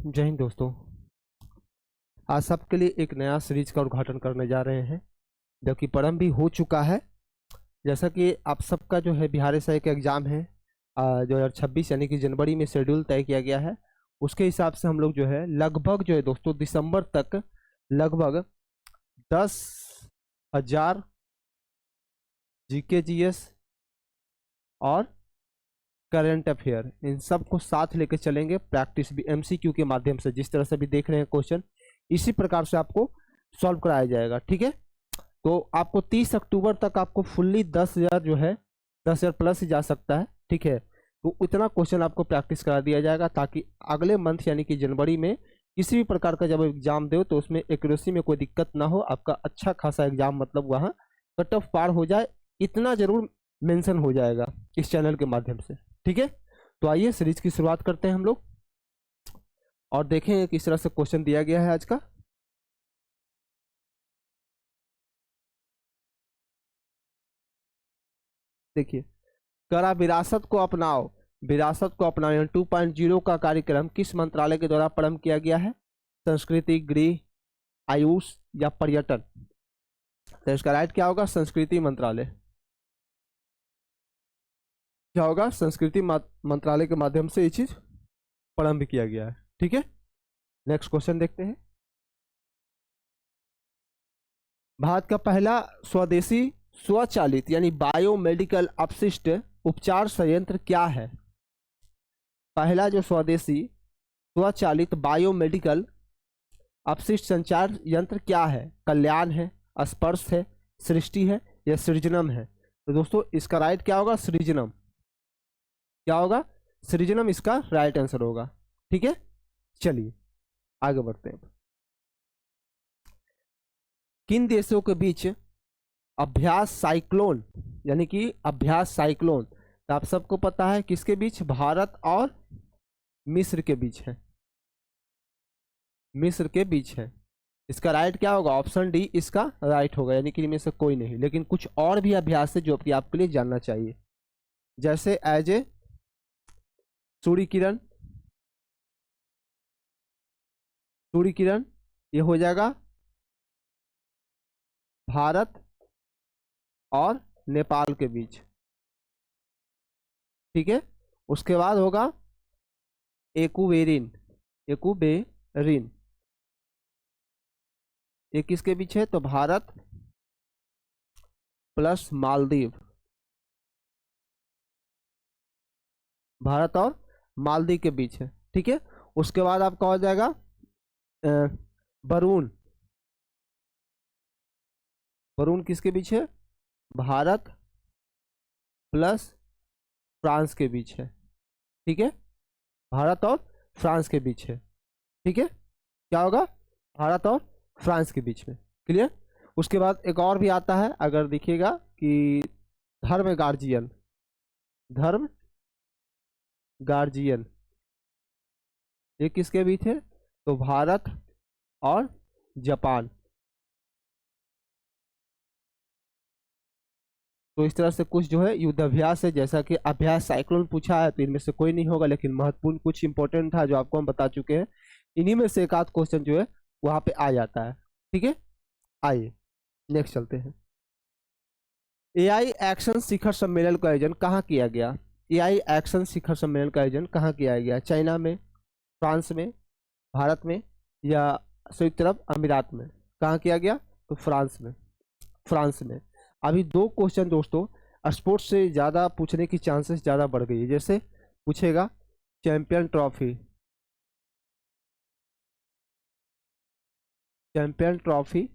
जय हिंद दोस्तों। आज सबके लिए एक नया सीरीज का उद्घाटन करने जा रहे हैं, जबकि प्रारंभ भी हो चुका है। जैसा कि आप सबका जो है बिहार एसआई का एग्ज़ाम है 2026 यानी कि जनवरी में शेड्यूल तय किया गया है। उसके हिसाब से हम लोग जो है लगभग जो है दोस्तों दिसंबर तक लगभग 10,000 जीके जीएस और करंट अफेयर इन सब को साथ लेकर चलेंगे। प्रैक्टिस भी एमसीक्यू के माध्यम से, जिस तरह से भी देख रहे हैं क्वेश्चन, इसी प्रकार से आपको सॉल्व कराया जाएगा। ठीक है, तो आपको 30 अक्टूबर तक आपको फुल्ली 10,000 जो है 10,000 प्लस ही जा सकता है। ठीक है, तो इतना क्वेश्चन आपको प्रैक्टिस करा दिया जाएगा ताकि अगले मंथ यानी कि जनवरी में किसी भी प्रकार का जब एग्जाम दो तो उसमें एक्यूरेसी में कोई दिक्कत ना हो, आपका अच्छा खासा एग्जाम मतलब वहाँ कट ऑफ पार हो जाए, इतना जरूर मेंशन हो जाएगा इस चैनल के माध्यम से। ठीक है, तो आइए सीरीज की शुरुआत करते हैं हम लोग और देखें किस तरह से क्वेश्चन दिया गया है आज का। देखिए, करा विरासत को अपनाओ, विरासत को अपनाओ 2.0 का कार्यक्रम किस मंत्रालय के द्वारा प्रारंभ किया गया है? संस्कृति, गृह, आयुष या पर्यटन? तो इसका राइट क्या होगा? संस्कृति मंत्रालय। क्या होगा? संस्कृति मंत्रालय के माध्यम से ये चीज प्रारंभ किया गया है। ठीक है, नेक्स्ट क्वेश्चन देखते हैं। भारत का पहला स्वदेशी स्वचालित यानी बायोमेडिकल अपशिष्ट उपचार संयंत्र क्या है? पहला जो स्वदेशी स्वचालित बायोमेडिकल अपशिष्ट संचार यंत्र क्या है? कल्याण है, स्पर्श है, सृष्टि है या सृजनम है? तो दोस्तों इसका राइट क्या होगा? सृजनम। क्या होगा? सृजनम इसका राइट आंसर होगा। ठीक है, चलिए आगे बढ़ते हैं। किन देशों के बीच अभ्यास साइक्लोन यानी कि अभ्यास साइक्लोन, तो आप सबको पता है किसके बीच? भारत और मिस्र के बीच है। मिस्र के बीच है। इसका राइट क्या होगा? ऑप्शन डी इसका राइट होगा, यानी कि इनमें से कोई नहीं। लेकिन कुछ और भी अभ्यास है जो कि आपके लिए जानना चाहिए, जैसे एज ए सूर्य किरण, सूर्य किरण ये हो जाएगा भारत और नेपाल के बीच। ठीक है, उसके बाद होगा एक्वेरिन, एक्वेरिन ये किसके बीच है? तो भारत प्लस मालदीव, भारत और मालदीव के बीच है। ठीक है, उसके बाद आपका हो जाएगा वरुण, वरुण किसके बीच है? भारत प्लस फ्रांस के बीच है। ठीक है, भारत और फ्रांस के बीच है। ठीक है, क्या होगा? भारत और फ्रांस के बीच में। क्लियर? उसके बाद एक और भी आता है, अगर देखिएगा कि धर्म गार्जियन, धर्म गार्जियन ये किसके बीच है? तो भारत और जापान। तो इस तरह से कुछ जो है युद्धाभ्यास है, जैसा कि अभ्यास साइक्लोन पूछा है तो इनमें से कोई नहीं होगा, लेकिन महत्वपूर्ण कुछ इंपॉर्टेंट था जो आपको हम बता चुके हैं। इन्हीं में से एक आध क्वेश्चन जो है वहां पे आ जाता है। ठीक है, आइए नेक्स्ट चलते हैं। एआई एक्शन शिखर सम्मेलन का आयोजन कहाँ किया गया? एआई एक्शन शिखर सम्मेलन का आयोजन कहाँ किया गया? चाइना में, फ्रांस में, भारत में या संयुक्त अरब अमीरात में? कहाँ किया गया? तो फ्रांस में, फ्रांस में। अभी दो क्वेश्चन दोस्तों स्पोर्ट्स से ज़्यादा पूछने की चांसेस ज़्यादा बढ़ गई है। जैसे पूछेगा चैंपियन ट्रॉफी, चैंपियन ट्रॉफी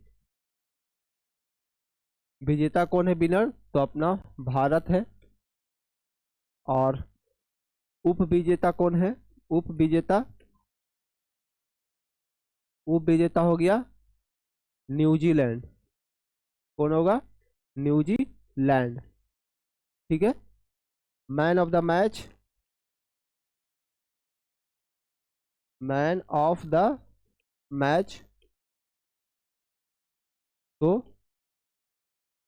विजेता कौन है? विनर तो अपना भारत है। और उप विजेता कौन है? उप विजेता, उप विजेता हो गया न्यूजीलैंड। कौन होगा? न्यूजीलैंड। ठीक है, man of the match, man of the match तो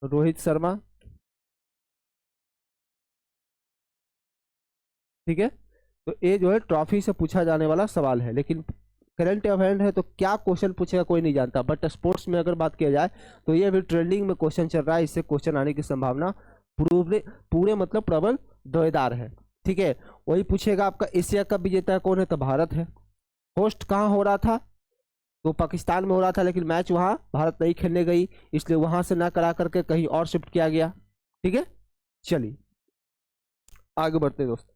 रोहित शर्मा। ठीक है, तो ये जो है ट्रॉफी से पूछा जाने वाला सवाल है, लेकिन करंट अफेयर है तो क्या क्वेश्चन पूछेगा कोई नहीं जानता, बट स्पोर्ट्स में अगर बात किया जाए तो ये अभी ट्रेंडिंग में क्वेश्चन चल रहा है, इससे क्वेश्चन आने की संभावना पूरे पूरे मतलब प्रबल दावेदार है। ठीक है, वही पूछेगा आपका एशिया कप विजेता कौन है, तो भारत है। होस्ट कहाँ हो रहा था, तो पाकिस्तान में हो रहा था, लेकिन मैच वहां भारत नहीं खेलने गई, इसलिए वहां से ना करा करके कहीं और शिफ्ट किया गया। ठीक है, चलिए आगे बढ़ते हैं दोस्तों।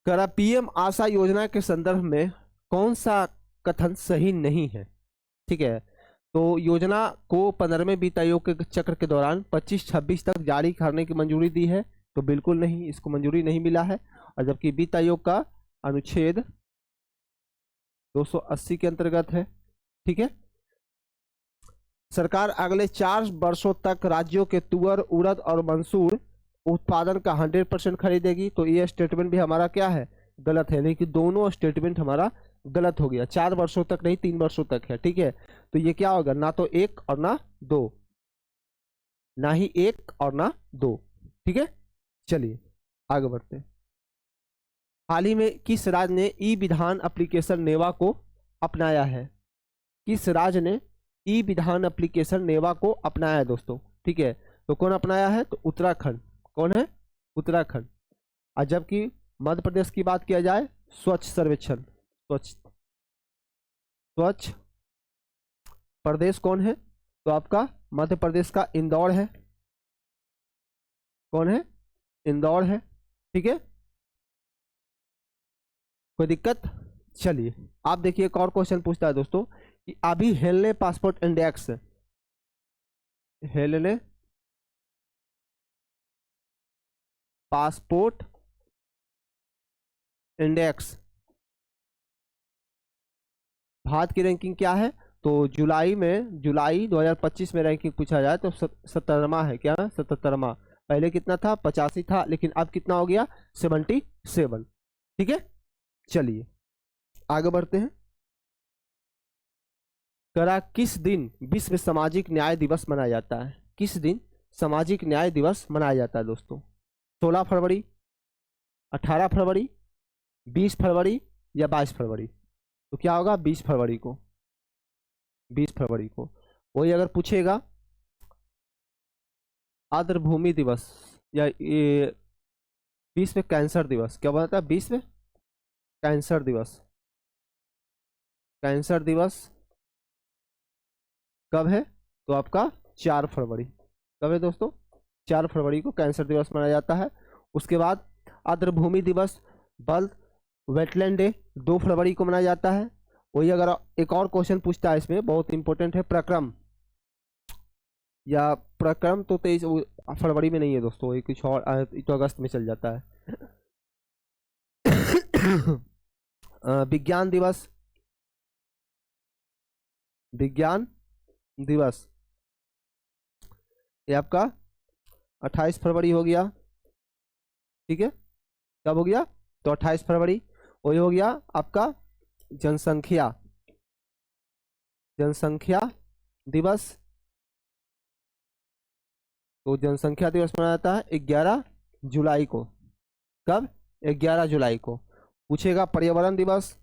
करा पीएम आशा योजना के संदर्भ में कौन सा कथन सही नहीं है। ठीक है, तो योजना को 15वें वित्त आयोग के चक्र के दौरान 25-26 तक जारी करने की मंजूरी दी है, तो बिल्कुल नहीं, इसको मंजूरी नहीं मिला है। और जबकि वित्त आयोग का अनुच्छेद 280 के अंतर्गत है। ठीक है, सरकार अगले 4 वर्षों तक राज्यों के तुअर, उड़द और मंसूर उत्पादन का 100% खरीदेगी, तो ये स्टेटमेंट भी हमारा क्या है, गलत है। लेकिन दोनों स्टेटमेंट हमारा गलत हो गया, 4 वर्षों तक नहीं 3 वर्षों तक है। ठीक है, तो ये क्या होगा, ना तो 1 और ना 2, ना ही 1 और ना 2। ठीक है, चलिए आगे बढ़ते हैं। हाल ही में किस राज्य ने ई विधान एप्लीकेशन नेवा को अपनाया है, किस राज्य ने ई विधान एप्लीकेशन नेवा को अपनाया है दोस्तों। ठीक है, तो कौन अपनाया है, तो उत्तराखंड। कौन है, उत्तराखंड। और जबकि मध्य प्रदेश की बात किया जाए, स्वच्छ सर्वेक्षण, स्वच्छ प्रदेश कौन है, तो आपका मध्य प्रदेश का इंदौर है। कौन है, इंदौर है। ठीक है, कोई दिक्कत। चलिए आप देखिए, एक और क्वेश्चन पूछता है दोस्तों कि अभी हेलने passport index, हेलने passport index Bharat की रैंकिंग क्या है, तो जुलाई 2025 में रैंकिंग पूछा जाए तो 77वां है। क्या 77वां, पहले कितना था, 85 था, लेकिन अब कितना हो गया, 77। ठीक है, चलिए आगे बढ़ते हैं। करा किस दिन विश्व सामाजिक न्याय दिवस मनाया जाता है, किस दिन सामाजिक न्याय दिवस मनाया जाता है दोस्तों, 16 फरवरी, 18 फरवरी, 20 फरवरी या 22 फरवरी, तो क्या होगा, 20 फरवरी को, 20 फरवरी को। वही अगर पूछेगा आर्द्र भूमि दिवस या ये विश्व कैंसर दिवस, क्या बोला था, विश्व कैंसर दिवस, कैंसर दिवस कब है, तो आपका 4 फरवरी। कब है दोस्तों, 4 फरवरी को कैंसर दिवस मनाया जाता है। उसके बाद आर्द्र भूमि दिवस, वर्ल्ड वेटलैंड डे 2 फरवरी को मनाया जाता है। वही अगर एक और क्वेश्चन पूछता है इसमें, बहुत इंपॉर्टेंट है, प्रक्रम या प्रक्रम तो 23 फरवरी में नहीं है दोस्तों, ये कुछ और तो अगस्त में चल जाता है। विज्ञान दिवस, विज्ञान दिवस ये आपका 28 फरवरी हो गया। ठीक है, कब हो गया, तो 28 फरवरी। वही हो गया आपका जनसंख्या, जनसंख्या दिवस, तो जनसंख्या दिवस मनाया जाता है 11 जुलाई को। कब, 11 जुलाई को। पूछेगा पर्यावरण दिवस,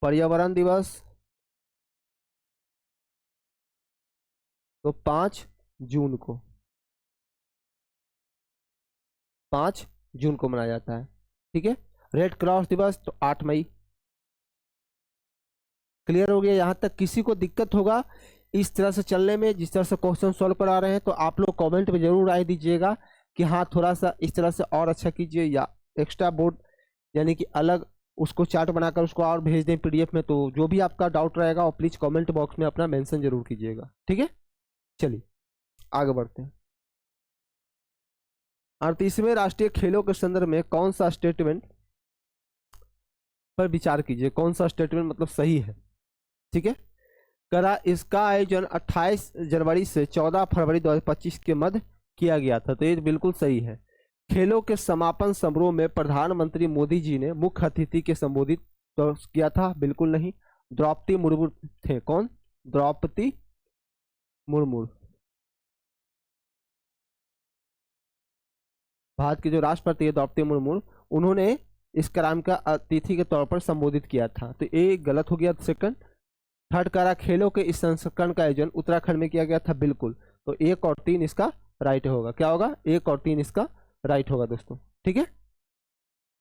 पर्यावरण दिवस तो 5 जून को, 5 जून को मनाया जाता है। ठीक है, रेड क्रॉस दिवस तो 8 मई। क्लियर हो गया, यहां तक किसी को दिक्कत होगा इस तरह से चलने में, जिस तरह से क्वेश्चन सॉल्व करा रहे हैं, तो आप लोग कमेंट में जरूर राय दीजिएगा कि हाँ थोड़ा सा इस तरह से और अच्छा कीजिए, या एक्स्ट्रा बोर्ड यानी कि अलग उसको चार्ट बनाकर उसको और भेज दें पीडीएफ में। तो जो भी आपका डाउट रहेगा वो प्लीज कमेंट बॉक्स में अपना मेंशन जरूर कीजिएगा। ठीक है, चलिए आगे बढ़ते हैं। 38वें राष्ट्रीय खेलों के संदर्भ में कौन सा स्टेटमेंट पर विचार कीजिए, कौन सा स्टेटमेंट मतलब सही है। ठीक है, करा इसका आयोजन 28 जनवरी से 14 फरवरी 2025 के मध्य किया गया था, तो ये बिल्कुल सही है। खेलों के समापन समारोह में प्रधानमंत्री मोदी जी ने मुख्य अतिथि के संबोधित तो किया था, बिल्कुल नहीं। द्रौपदी मुर्मू थे, कौन, द्रौपदी मुर्मू, भारत के जो राष्ट्रपति है द्रौपदी मुर्मू, उन्होंने इस क्राइम का अतिथि के तौर पर संबोधित किया था। तो ये गलत हो गया सेकंड। थर्ड करा खेलों के इस संस्करण का आयोजन उत्तराखंड में किया गया था, बिल्कुल। तो 1 और 3 इसका राइट होगा। क्या होगा? 1 और 3 इसका राइट होगा दोस्तों, ठीक है।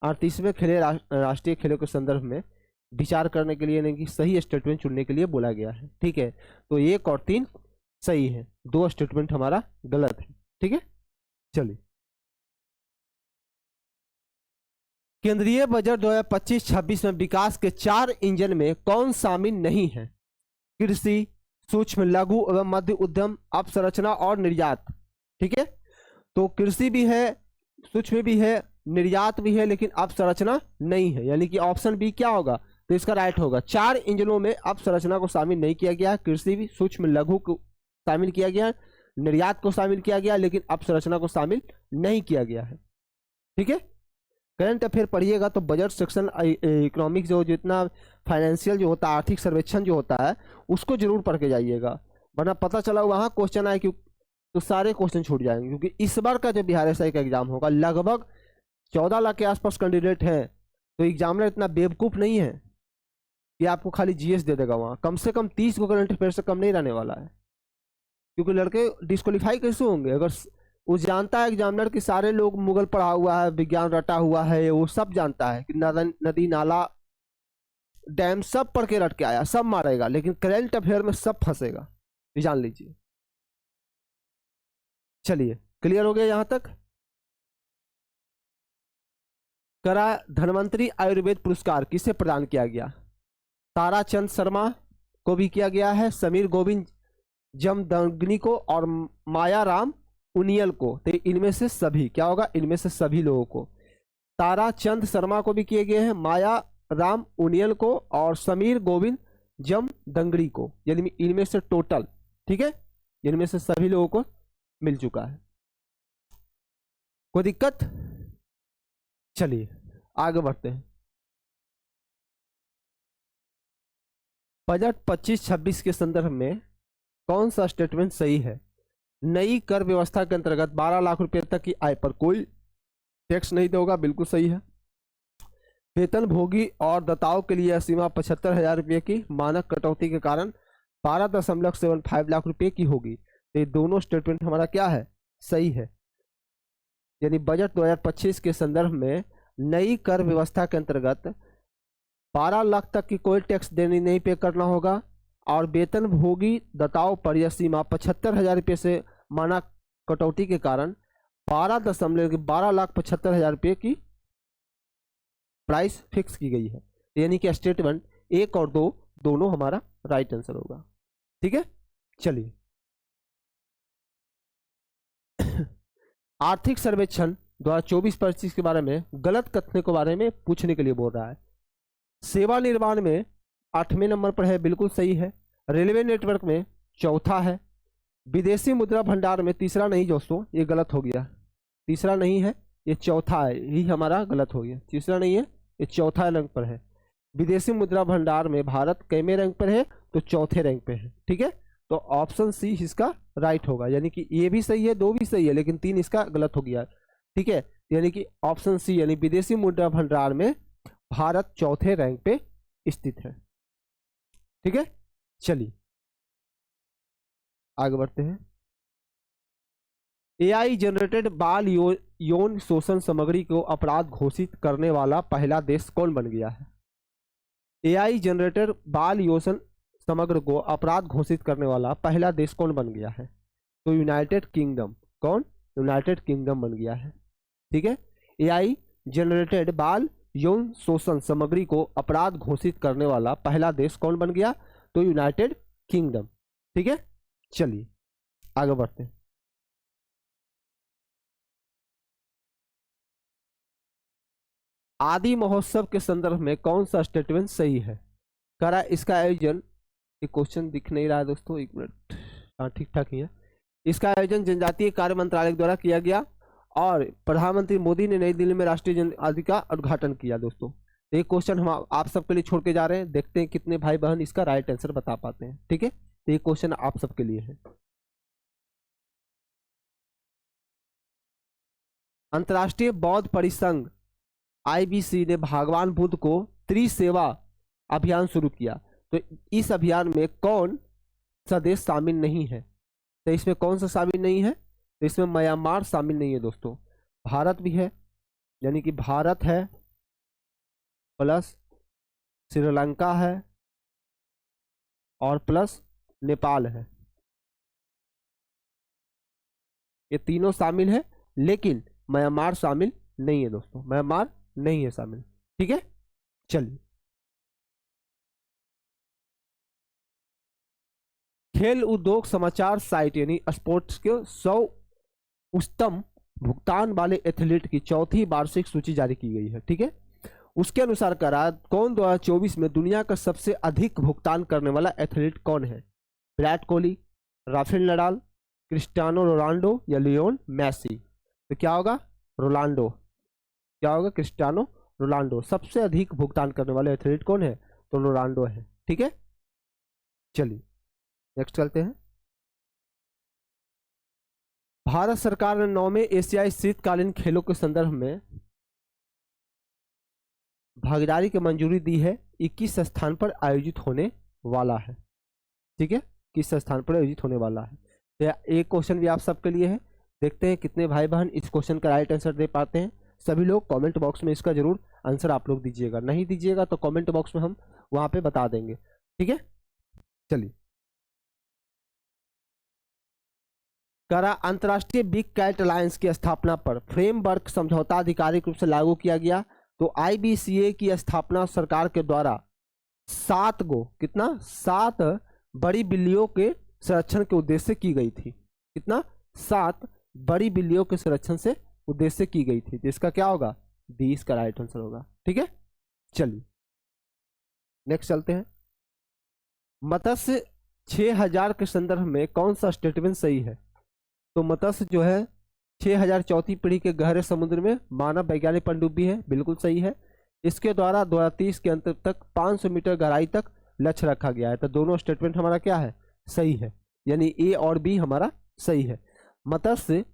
और तीसरे खेले राष्ट्रीय खेलों के संदर्भ में विचार करने के लिए यानी कि सही स्टेटमेंट चुनने के लिए बोला गया है, ठीक है। तो 1 और 3 सही है, 2 स्टेटमेंट हमारा गलत है, ठीक है। चलिए, केंद्रीय बजट 2025-26 में विकास के 4 इंजन में कौन शामिल नहीं है? कृषि, सूक्ष्म लघु एवं मध्य उद्यम, अवसंरचना और निर्यात, ठीक है। तो कृषि भी है, सूक्ष्म भी है, निर्यात भी है, लेकिन अवसंरचना नहीं है, यानी कि ऑप्शन बी क्या होगा? तो इसका राइट होगा। 4 इंजनों में अवसंरचना को शामिल नहीं किया गया। कृषि भी, सूक्ष्म लघु को शामिल किया गया, निर्यात को शामिल किया गया, लेकिन अवसंरचना को शामिल नहीं किया गया है, ठीक है। करंट अफेयर पढ़िएगा तो बजट सेक्शन इकोनॉमिक्स जो जितना फाइनेंशियल जो होता है, आर्थिक सर्वेक्षण जो होता है, उसको जरूर पढ़ के जाइएगा, वरना पता चला वहाँ क्वेश्चन आए कि तो सारे क्वेश्चन छूट जाएंगे। क्योंकि इस बार का जो बिहार एसआई का एग्जाम होगा, लगभग 14 लाख के आसपास कैंडिडेट हैं। तो एग्जामिनर इतना बेवकूफ़ नहीं है कि आपको खाली जीएस दे देगा। वहाँ कम से कम 30 को करंट अफेयर से कम नहीं रहने वाला है, क्योंकि लड़के डिस्क्वालीफाई कैसे होंगे? अगर वो जानता है एग्जामिनर कि सारे लोग मुगल पढ़ा हुआ है, विज्ञान रटा हुआ है, वो सब जानता है कि नदी नाला डैम सब पढ़ के रट के आया, सब मारेगा, लेकिन करंट अफेयर में सब फंसेगा, ये जान लीजिए। चलिए, क्लियर हो गया यहां तक? करा धन्वंतरी आयुर्वेद पुरस्कार किसे प्रदान किया गया? ताराचंद शर्मा को भी किया गया है, समीर गोविंद जमदग्नि को और मायाराम उनियल को। तो इनमें से सभी क्या होगा? इनमें से सभी लोगों को। ताराचंद शर्मा को भी किए गए हैं, माया राम उनियल को और समीर गोविंद जमदग्नि को, यानी इनमें से टोटल, ठीक है, इनमें से सभी लोगों को मिल चुका है। कोई दिक्कत? चलिए आगे बढ़ते हैं। बजट 25-26 के संदर्भ में कौन सा स्टेटमेंट सही है? नई कर व्यवस्था के अंतर्गत 12 लाख रुपए तक की आय पर कोई टैक्स नहीं होगा, बिल्कुल सही है। वेतन भोगी और दाताओं के लिए सीमा 75,000 रुपये की मानक कटौती के कारण 12.75 लाख रुपए की होगी। तो ये दोनों स्टेटमेंट हमारा क्या है? सही है। यानी बजट 2025 के संदर्भ में नई कर व्यवस्था के अंतर्गत 12 लाख तक की कोई टैक्स देनी नहीं पे करना होगा, और वेतन भोगी दाताओं पर यह सीमा 75,000 रुपये से मानक कटौती के कारण 12,75,000 रुपये की प्राइस फिक्स की गई है। यानी कि स्टेटमेंट 1 और 2 दोनों हमारा राइट आंसर होगा, ठीक है। चलिए, आर्थिक सर्वेक्षण 2024-25 के बारे में गलत कथनों के बारे में पूछने के लिए बोल रहा है। सेवा निर्माण में 8वें नंबर पर है, बिल्कुल सही है। रेलवे नेटवर्क में 4था है। विदेशी मुद्रा भंडार में 3रा नहीं दोस्तों, ये गलत हो गया। 3रा नहीं है, ये 4था है, यही हमारा गलत हो गया। 3रा नहीं है, ये 4था रैंक पर है। विदेशी मुद्रा भंडार में भारत कैमे रैंक पर है? तो 4थे रैंक पे है, ठीक है। तो ऑप्शन सी इसका राइट होगा, यानी कि ये भी सही है, 2 भी सही है, लेकिन 3 इसका गलत हो गया, ठीक है। यानी कि ऑप्शन सी यानी विदेशी मुद्रा भंडार में भारत 4थे रैंक पे स्थित है, ठीक है। चलिए आगे बढ़ते हैं। एआई जनरेटेड बाल यौन शोषण सामग्री को अपराध घोषित करने वाला पहला देश कौन बन गया है? एआई जनरेटेड बाल यौन समग्र को अपराध घोषित करने वाला पहला देश कौन बन गया है? तो यूनाइटेड किंगडम। कौन? यूनाइटेड किंगडम बन गया है, ठीक है। एआई जनरेटेड बाल यौन शोषण सामग्री को अपराध घोषित करने वाला पहला देश कौन बन गया? तो यूनाइटेड किंगडम, ठीक है। चलिए आगे बढ़ते हैं। आदि महोत्सव के संदर्भ में कौन सा स्टेटमेंट सही है? करा इसका आयोजन, ये क्वेश्चन दिख नहीं रहा है दोस्तों, 1 मिनट, हाँ ठीक ठाक ही है। इसका आयोजन जनजातीय कार्य मंत्रालय द्वारा किया गया और प्रधानमंत्री मोदी ने नई दिल्ली में राष्ट्रीय जन आदि का उद्घाटन किया दोस्तों। एक क्वेश्चन हम आप सबके लिए छोड़ के जा रहे हैं, देखते हैं कितने भाई बहन इसका राइट आंसर बता पाते हैं, ठीक है। तो ये क्वेश्चन आप सबके लिए है। अंतर्राष्ट्रीय बौद्ध परिसंघ आईबीसी ने भगवान बुद्ध को त्रिसेवा अभियान शुरू किया, तो इस अभियान में कौन सा देश शामिल नहीं है? तो इसमें कौन सा शामिल नहीं है? तो इसमें म्यांमार शामिल नहीं है दोस्तों। भारत भी है, यानी कि भारत है प्लस श्रीलंका है और प्लस नेपाल है, ये तीनों शामिल है, लेकिन म्यांमार शामिल नहीं है दोस्तों, म्यांमार नहीं है शामिल। ठीक है, चलिए। खेल उद्योग समाचार साइट यानी स्पोर्ट्स के 100 उच्चतम भुगतान एथलीट एथलीट की चौथी वार्षिक सूची जारी की गई है। ठीक है, उसके अनुसार करा कौन 2024 में दुनिया का सबसे अधिक भुगतान करने वाला एथलीट कौन है? Virat Kohli, Rafael Nadal, Cristiano Ronaldo या लियोन मेसी? तो क्या होगा? रोनाल्डो। क्या होगा? Cristiano Ronaldo. सबसे अधिक भुगतान करने वाले एथलीट कौन है? तो रोनाल्डो है। ठीक है, चलिए नेक्स्ट चलते हैं। भारत सरकार ने 9वें एशियाई शीतकालीन खेलों के संदर्भ में भागीदारी की मंजूरी दी है। 21 स्थान पर आयोजित होने वाला है। ठीक है, किस स्थान पर आयोजित होने वाला है? तो एक क्वेश्चन भी आप सबके लिए है, देखते हैं कितने भाई बहन इस क्वेश्चन का राइट आंसर दे पाते हैं। सभी लोग कमेंट बॉक्स में इसका जरूर आंसर आप लोग दीजिएगा, नहीं दीजिएगा तो कमेंट बॉक्स में हम वहां पे बता देंगे। ठीक है, चलिए। करा अंतर्राष्ट्रीय बिग कैट अलायंस की स्थापना पर फ्रेमवर्क समझौता आधिकारिक रूप से लागू किया गया। तो आईबीसीए की स्थापना सरकार के द्वारा 7 बड़ी बिल्लियों के संरक्षण के उद्देश्य से की गई थी। कितना? 7 बड़ी बिल्लियों के संरक्षण से उद्देश्य से की गई थी। तो इसका क्या होगा? 20 का राइट आंसर होगा। ठीक है, चलिए नेक्स्ट चलते हैं। मत्स्य 6000 के संदर्भ में कौन सा स्टेटमेंट सही है? तो मत्स्य जो है 6000 चौथी पीढ़ी के गहरे समुद्र में मानव वैज्ञानिक पनडुब्बी है, बिल्कुल सही है। इसके द्वारा 2030 के अंत तक 500 मीटर गहराई तक लक्ष्य रखा गया है। तो दोनों स्टेटमेंट हमारा क्या है? सही है, यानी ए और बी हमारा सही है। मत्स्य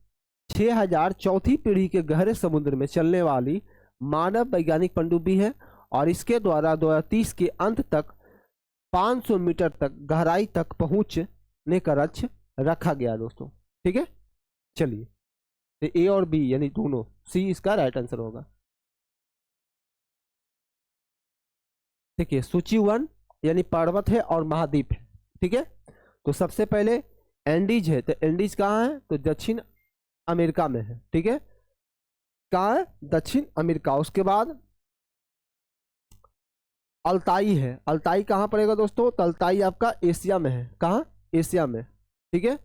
6000 चौथी पीढ़ी के गहरे समुद्र में चलने वाली मानव वैज्ञानिक पनडुब्बी है और इसके द्वारा 2030 के अंत तक 500 मीटर तक गहराई तक पहुंचने का लक्ष्य रखा गया दोस्तों। ठीक है, चलिए। तो ए और बी यानी दोनों, सी इसका राइट आंसर होगा। देखिए, सूची 1 यानी पर्वत है और महाद्वीप है। ठीक है, तो सबसे पहले एंडीज है। तो एंडीज कहाँ है? तो दक्षिण अमेरिका में है। ठीक है, कहाँ है? दक्षिण अमेरिका। उसके बाद अल्ताई है। अल्ताई कहाँ पड़ेगा दोस्तों? तो अल्ताई आपका एशिया में है। कहाँ? एशिया में। ठीक है,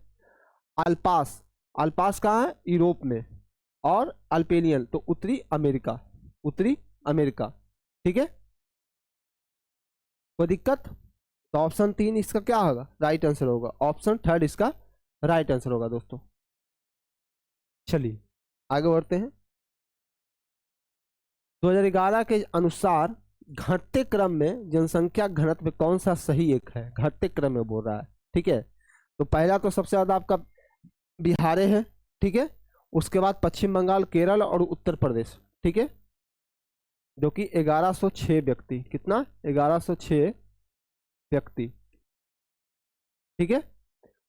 अल्पास, अल्पास कहाँ है? यूरोप में। और अल्पेनियन तो उत्तरी अमेरिका, उत्तरी अमेरिका। ठीक है, कोई दिक्कत? तो ऑप्शन 3 इसका क्या होगा? राइट आंसर होगा। ऑप्शन 3 इसका राइट आंसर होगा दोस्तों। चलिए आगे बढ़ते हैं। 2011 के अनुसार घटते क्रम में जनसंख्या घनत्व में कौन सा सही एक है? घटते क्रम में बोल रहा है। ठीक है, तो पहला तो सबसे ज्यादा आपका बिहार है। ठीक है, उसके बाद पश्चिम बंगाल, केरल और उत्तर प्रदेश। ठीक है, जो कि 1106 व्यक्ति। कितना? 1106 व्यक्ति। ठीक है,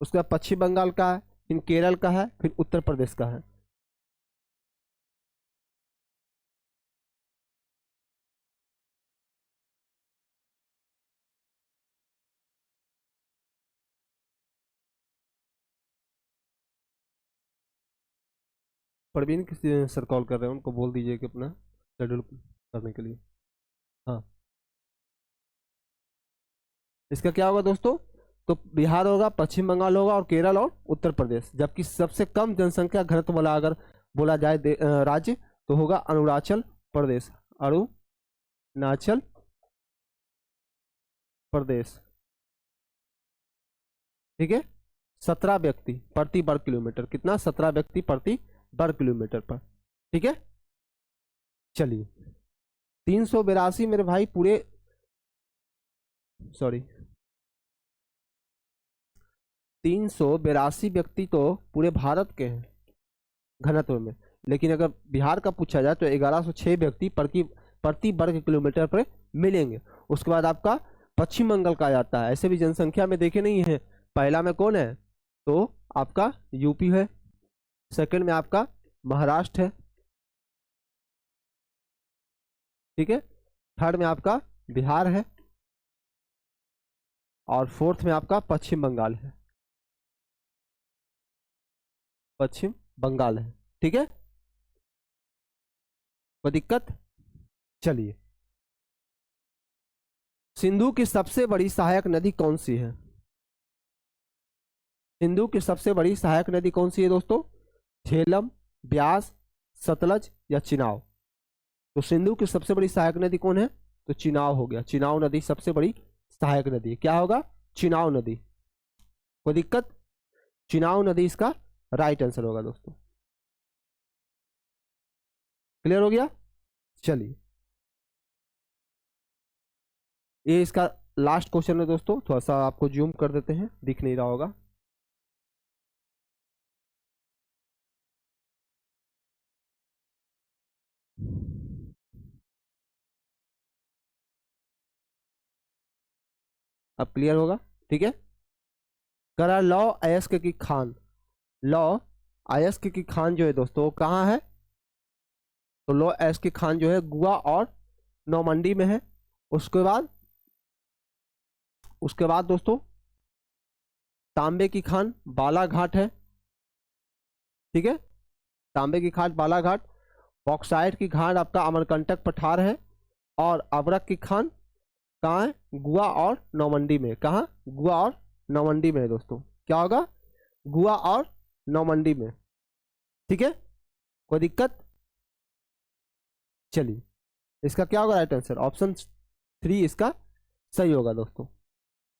उसके बाद पश्चिम बंगाल का है, फिर केरल का है, फिर उत्तर प्रदेश का है। प्रवीण किसी सर कॉल कर रहे हैं, उनको बोल दीजिए कि अपना शेड्यूल करने के लिए। हाँ, इसका क्या होगा दोस्तों? तो बिहार होगा, पश्चिम बंगाल होगा और केरल और उत्तर प्रदेश। जबकि सबसे कम जनसंख्या घनत्व वाला अगर बोला जाए राज्य तो होगा अरुणाचल प्रदेश। अरुणाचल प्रदेश। ठीक है, 17 व्यक्ति प्रति वर्ग किलोमीटर। कितना? 17 व्यक्ति प्रति वर्ग किलोमीटर पर। ठीक है, चलिए। 382 मेरे भाई पूरे, सॉरी 382 व्यक्ति तो पूरे भारत के हैं घनत्व में। लेकिन अगर बिहार का पूछा जाए तो 1106 व्यक्ति प्रति वर्ग किलोमीटर पर मिलेंगे। उसके बाद आपका पश्चिम बंगाल का आ जाता है, ऐसे भी जनसंख्या में देखे नहीं है। पहला में कौन है, तो आपका यूपी है, सेकंड में आपका महाराष्ट्र है, ठीक है, थर्ड में आपका बिहार है, और फोर्थ में आपका पश्चिम बंगाल है, पश्चिम बंगाल है, ठीक है, कोई दिक्कत। चलिए, सिंधु की सबसे बड़ी सहायक नदी कौन सी है? सिंधु की सबसे बड़ी सहायक नदी कौन सी है दोस्तों? झेलम, ब्यास, सतलज या चिनाव? तो सिंधु की सबसे बड़ी सहायक नदी कौन है? तो चिनाव हो गया। चिनाव नदी सबसे बड़ी सहायक नदी है। क्या होगा? चिनाव नदी। कोई दिक्कत? चिनाव नदी इसका राइट आंसर होगा दोस्तों। क्लियर हो गया? चलिए, ये इसका लास्ट क्वेश्चन है दोस्तों। थोड़ा सा आपको जूम कर देते हैं, दिख नहीं रहा होगा। अब क्लियर होगा, ठीक है। करा लौ अयस्क की खान, लौ अयस्क की खान जो है दोस्तों कहाँ है? तो लौ अयस्क की खान जो है गोवा और नौमंडी में है। उसके बाद दोस्तों तांबे की खान बालाघाट है, ठीक है, तांबे की खान बालाघाट। बॉक्साइट की खान आपका अमरकंटक पठार है। और अबरक की खान कहाँ है? गोवा और नौमंडी में। कहाँ? गोवा और नौमंडी में है दोस्तों। क्या होगा? गोवा और नौमंडी में, ठीक है, कोई दिक्कत? चलिए, इसका क्या होगा राइट आंसर? ऑप्शन 3 इसका सही होगा दोस्तों।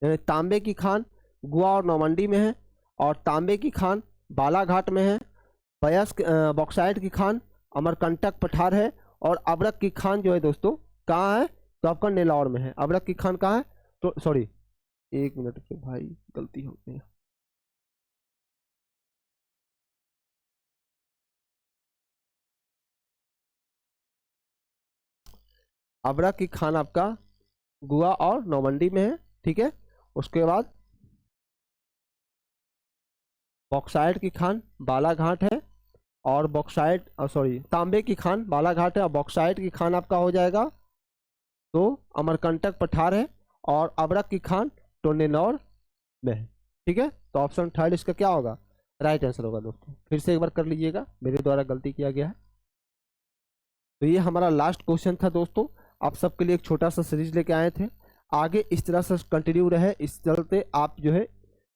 यानी तांबे की खान गोवा और नौमंडी में है, और तांबे की खान बालाघाट में है। बॉक्साइट की खान अमरकंटक पठार है, और अबरक की खान जो है दोस्तों कहाँ है? तो आपका नेल्लौर में है। अबरक की खान कहाँ है? तो सॉरी, एक मिनट पे भाई, गलती हो गई। अबरक की खान आपका गोवा और नौमंडी में है, ठीक है। उसके बाद बॉक्साइट की खान बालाघाट है, और बॉक्साइट सॉरी तांबे की खान बालाघाट है, और बॉक्साइट की खान आपका हो जाएगा तो अमरकंटक पठार है, और अबरक की खान तो नेल्लौर में है, ठीक है। तो ऑप्शन 3 इसका क्या होगा? राइट आंसर होगा दोस्तों। फिर से एक बार कर लीजिएगा, मेरे द्वारा गलती किया गया है। तो ये हमारा लास्ट क्वेश्चन था दोस्तों। आप सबके लिए एक छोटा सा सीरीज लेके आए थे। आगे इस तरह से कंटिन्यू रहे, इस चलते आप जो है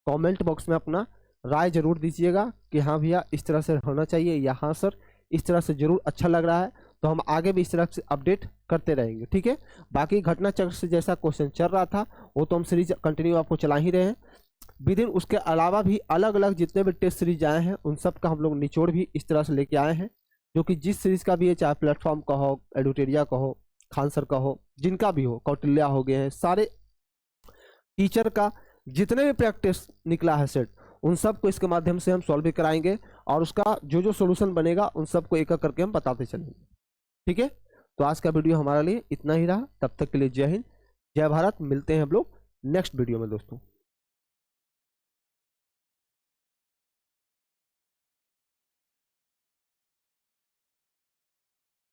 कमेंट बॉक्स में अपना राय जरूर दीजिएगा कि हाँ भैया इस तरह से होना चाहिए, या हाँ सर इस तरह से जरूर अच्छा लग रहा है। तो हम आगे भी इस तरह से अपडेट करते रहेंगे, ठीक है। बाकी घटना चक्र से जैसा क्वेश्चन चल रहा था वो तो हम सीरीज कंटिन्यू आपको चला ही रहे हैं। विद इन उसके अलावा भी अलग अलग जितने भी टेस्ट सीरीज आए हैं उन सब का हम लोग निचोड़ भी इस तरह से लेके आए हैं, जो कि जिस सीरीज का भी है, चाहे प्लेटफॉर्म का हो, एडुटेरिया का हो, खान सर का हो, जिनका भी हो, कौटिल्या हो गए हैं, सारे टीचर का जितने भी प्रैक्टिस निकला है सेट, उन सब को इसके माध्यम से हम सॉल्व भी कराएंगे, और उसका जो जो सोल्यूशन बनेगा उन सबको एक एक करके हम बताते चलेंगे, ठीक है। तो आज का वीडियो हमारे लिए इतना ही रहा। तब तक के लिए जय हिंद, जय भारत। मिलते हैं हम लोग नेक्स्ट वीडियो में दोस्तों।